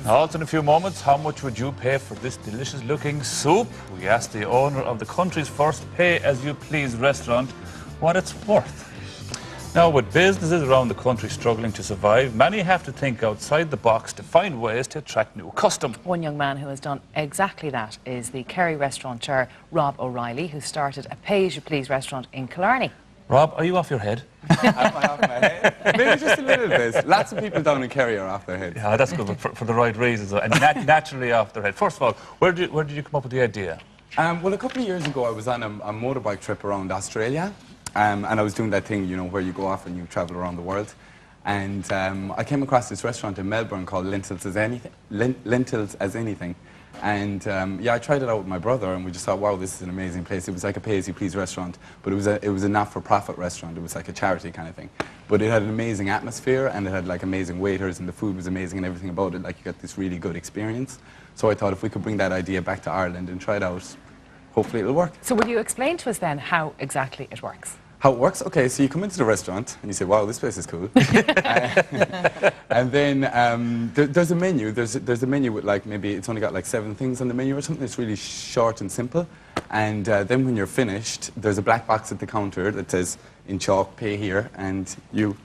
Also in a few moments, how much would you pay for this delicious looking soup? We asked the owner of the country's first pay-as-you-please restaurant what it's worth. Now, with businesses around the country struggling to survive, many have to think outside the box to find ways to attract new customers. One young man who has done exactly that is the Kerry restaurateur Rob O'Reilly, who started a pay-as-you-please restaurant in Killarney. Rob, are you off your head? Am I off my head? Maybe just a little bit. Lots of people down in Kerry are off their heads. Yeah, that's good, but for the right reasons, and naturally off their head. First of all, where did you come up with the idea? Well, a couple of years ago, I was on a motorbike trip around Australia. And I was doing that thing, you know, where you go off and you travel around the world. And I came across this restaurant in Melbourne called Lentils as Anything. And yeah, I tried it out with my brother, and we just thought, wow, this is an amazing place. It was like a pay-as-you-please restaurant, but it was a not-for-profit restaurant. It was like a charity kind of thing. But it had an amazing atmosphere, and it had like amazing waiters, and the food was amazing, and everything about it. Like, you got this really good experience. So I thought if we could bring that idea back to Ireland and try it out, hopefully it'll work. So will you explain to us then how exactly it works? How it works? Okay, so you come into the restaurant and you say, wow, this place is cool. And then there's a menu. There's a menu with like, maybe it's only got like 7 things on the menu or something. It's really short and simple. And then when you're finished, there's a black box at the counter that says in chalk, pay here, and you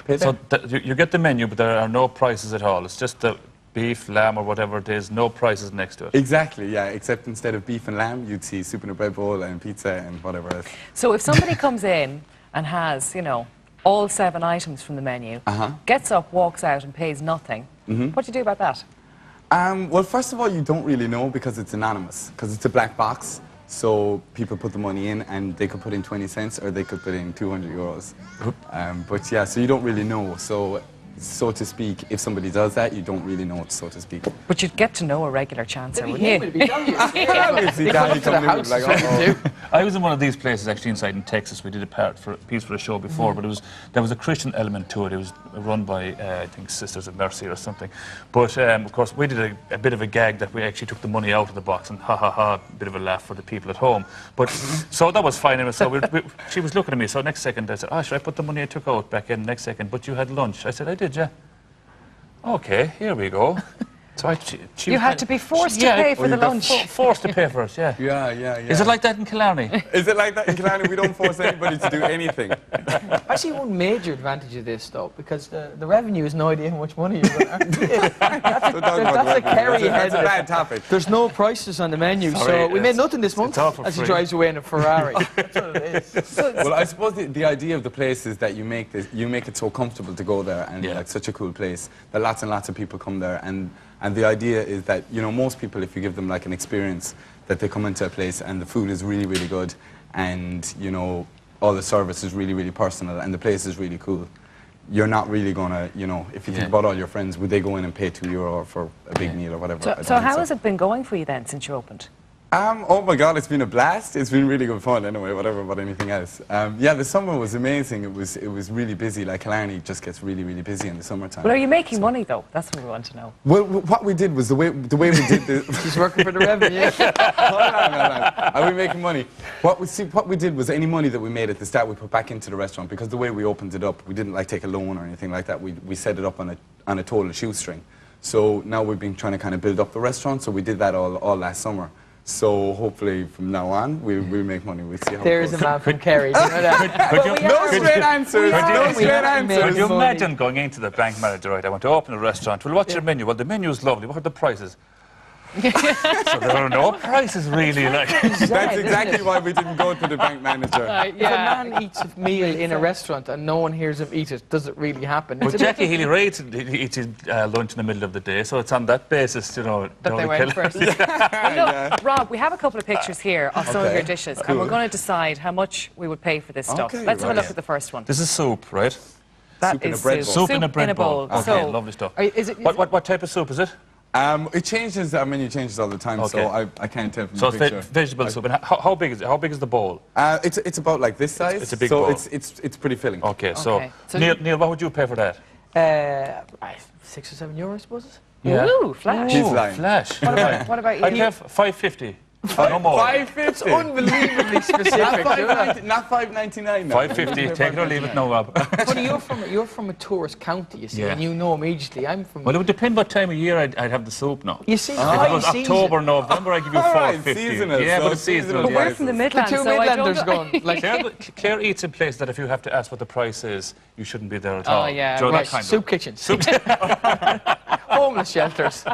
pay there. So you get the menu, but there are no prices at all. It's just the beef, lamb, or whatever it is, no prices next to it. Exactly, yeah, except instead of beef and lamb, you'd see soup in a bread bowl and pizza and whatever else. So if somebody comes in and has, you know, all 7 items from the menu, gets up, walks out and pays nothing, what do you do about that? Well, first of all, you don't really know because it's anonymous, because it's a black box. So people put the money in, and they could put in 20 cents or they could put in 200 euros. But yeah, so you don't really know. So to speak, if somebody does that, you don't really know it, so to speak. But you'd get to know a regular chancer, wouldn't you? I was in one of these places actually inside in Texas. We did a piece for a show before, but there was a Christian element to it. It was run by, I think, Sisters of Mercy or something. But of course, we did a bit of a gag that we actually took the money out of the box, and ha ha ha, a bit of a laugh for the people at home. But so that was fine. And so she was looking at me. So next second I said, oh, should I put the money I took out back in? Next second, but you had lunch. I said, I did. Yeah. Okay, here we go. So you had to be forced to pay for the lunch. Forced to pay for it, yeah. Yeah. Is it like that in Killarney? Is it like that in Killarney? We don't force anybody to do anything. I see one major advantage of this, though, because the revenue is no idea how much money you're going to earn. That's a Kerry head. That's a bad topic. There's no prices on the menu, so we made nothing this month as he drives away in a Ferrari. That's what it is. Well, I suppose the idea of the place is that you make it so comfortable to go there, and like such a cool place that lots and lots of people come there, and the idea is that, you know, most people, if you give them like an experience, that they come into a place and the food is really, really good, and, you know, all the service is really, really personal, and the place is really cool. You're not really gonna, you know, if you think about all your friends, would they go in and pay €2 for a big meal or whatever? So how has it been going for you then since you opened? Oh my God, it's been a blast. It's been really good fun anyway, whatever about anything else. Yeah, the summer was amazing. It was really busy. Like, Killarney just gets really, really busy in the summertime. But are you making money though? That's what we want to know. Well, what we did was the way we did this. He's working for the revenue. Hold on. Are we making money? What we did was any money that we made at the start we put back into the restaurant, because the way we opened it up, we didn't like take a loan or anything like that. We set it up on a total shoestring. So now we've been trying to kind of build up the restaurant. So we did that all last summer. So hopefully from now on we'll make money. We'll see how there is a man from Kerry. You know that? No straight answers. No straight answers. Could you imagine going into the bank manager, right, I want to open a restaurant. Well, what's your menu? Well, the menu is lovely. What are the prices? So there are no prices really. Like. That's exactly why we didn't go to the bank manager. If a man eats a meal in a restaurant and no one hears him eat it, does it really happen? But Jackie Healy eats his lunch in the middle of the day, so it's on that basis, you know. That they went first. Well, look, Rob, we have a couple of pictures here of some of your dishes, and we're going to decide how much we would pay for this stuff. Let's have a look at the first one. This is soup, right? That is soup in a bread bowl. Okay, so, lovely stuff. What type of soup is it? It changes. Our menu changes all the time, so I can't tell from the picture. It's vegetable soup. And how big is it? How big is the bowl? It's about like this size. It's a big bowl. So it's pretty filling. Okay, so Neil, what would you pay for that? 6 or 7 euros, I suppose. Yeah. Ooh, flash. He's lying. Flash. What about you? I'd have 5.50. No more. 5.50. It's unbelievably specific. Not $5.99. 5.50. Take it or leave it now, Rob. But you're from a tourist county, you see, Yeah. and you know immediately. I'm from. Well, it would depend what time of year I'd have the soup now. You see, If it was October, November, I give you Alright, 4.50. seasonal, Yeah, so but it's seasonal. seasonal But we're prices. from the The Midlands, two so I don't Midlanders know. going. Like, Claire eats in places that if you have to ask what the price is, you shouldn't be there at all. Oh, yeah. Do you know right, that kind soup of kitchens. Homeless shelters.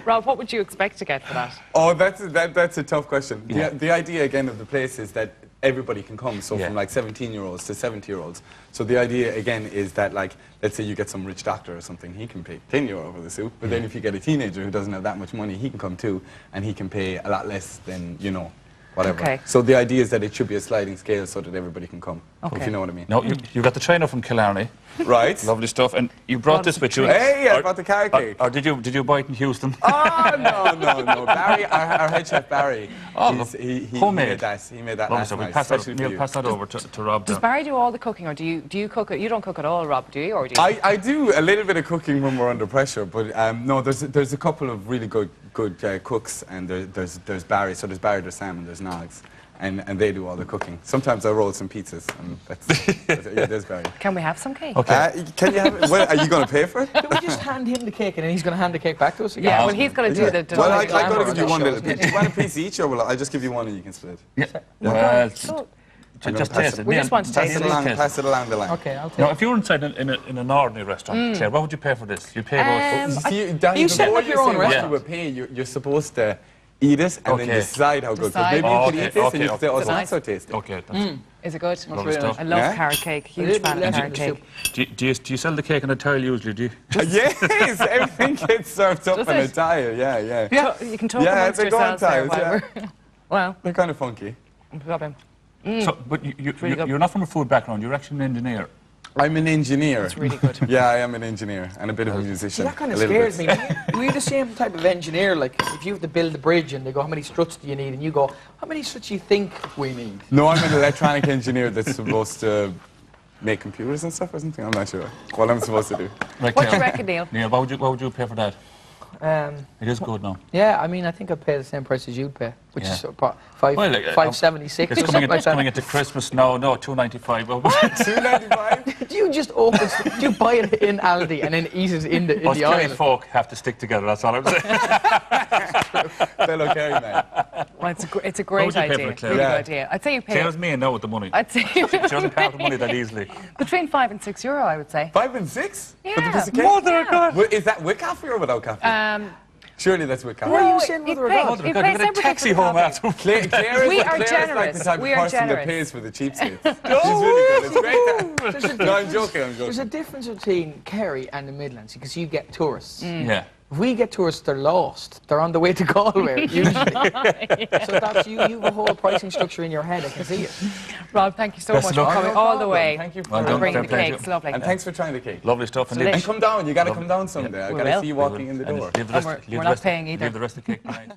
Rob, what would you expect to get for that? Oh, that's a tough question. Yeah. The idea, again, of the place is that everybody can come, so Yeah. from like 17-year-olds to 70-year-olds. So the idea, again, is that, like, let's say you get some rich doctor or something, he can pay €10 for the soup, but then if you get a teenager who doesn't have that much money, he can come too, and he can pay a lot less than, you know, whatever. Okay. So the idea is that it should be a sliding scale so that everybody can come, Okay. if you know what I mean. No, you got the trainer from Killarney. Right? Lovely stuff. And you brought this with you. Hey, I brought the carrot cake. Or did you buy it in Houston? Oh, no. Barry, our head chef Barry, he homemade. made that. He made that Lovely last stuff. night, We'll especially pass that over to Rob. Does there. Barry do all the cooking, or do you cook it? You don't cook at all, Rob, do you? Or do you? I do a little bit of cooking when we're under pressure, but no, there's a couple of really good cooks, and there's Barry. So there's Barry, there's Sam, and there's Nogs, and they do all the cooking. Sometimes I roll some pizzas, and yeah, there's Barry. Can we have some cake? Okay. Can you have it? Well, are you going to pay for it? Can we just hand him the cake and then he's going to hand the cake back to us again? Yeah, well, he's got to do the Well, I glamour got to of give the you one show, little isn't it? piece. Do you want a piece each, or will I just give you one and you can split? Yeah. Well, So, just pass taste it. it. We just want to Pass taste it it. along, Taste it. pass it along the line. Okay, I'll take Now, it. if you were inside in an ordinary restaurant, Claire, what would you pay for this? You'd pay about... See, Danny, you set before up your own say what restaurant. you would pay, you're supposed to eat it and then Okay. decide how good. Because Decide. maybe you could Okay, eat this okay, and you could say, okay. oh, Is it's it not nice? so tasty. Okay, that's Is it good? lovely stuff. I love Yeah? carrot cake. A Huge little fan of less carrot than the cake. Do you sell the cake in a tile usually, do you? Yes, everything gets served up Does in a it? tile. Yeah. You can talk Yeah, amongst they're going yourselves there. tiles, While we're well, They're kind of funky. Robin. So, but really good. you're not from a food background, you're actually an engineer. I'm an engineer. It's really good. Yeah, I am an engineer and a bit of a See, musician. that kind a of little scares bit. me. Are you the same type of engineer? Like, if you have to build a bridge and they go, how many struts do you need? And you go, how many struts do you think we need? No, I'm an electronic engineer that's supposed to make computers and stuff or something. I'm not sure what I'm supposed to do. Right, What do you Claire? reckon, Neil? Neil, what would you pay for that? It is good now. Yeah, I mean, I think I'd pay the same price as you'd pay, which Yeah. is about $5.76 It's or coming, something like it's coming that. into Christmas now. No, $2.95. $2.95? Do you just open, do you buy it in Aldi and then eat it in the Us Kerry aisle? folk have to stick together, that's all I'm saying. Fellow Kerry man. Well, it's a great would you pay for idea. it, Claire? Really Yeah. good idea. I'd say you pay. Claire's me now with the money. I'd say She doesn't pay out the money that easily. between €5 and €6, I would say. 5 and 6? For the Yeah. piece of cake? Mother of God. Well, is that with coffee or without coffee? Surely that's with coffee. Why are you No, saying you mother of pay- God? Mother you of God, pay you get a separately taxi for the home coffee. after. Claire We is, are Claire is like generous. the type We of are person that generous. pays for the cheapskates. She's really good. It's great. No, I'm joking. There's a difference between Kerry and the Midlands because you get tourists. Yeah. If we get tourists, they're lost. They're on the way to Galway, usually. So that's you have a whole pricing structure in your head. I can see it. Rob, thank you so Best much of for luck. coming No all the problem. way. Thank you for Well and done. bringing the Fair play cake. to It's lovely. And thanks for trying the cake. Lovely stuff. And Delish. And come down. You got to come down someday. I We got to will. see you walking in the door. leave the rest- We're leave not the rest- paying either. Leave the rest of the cake behind.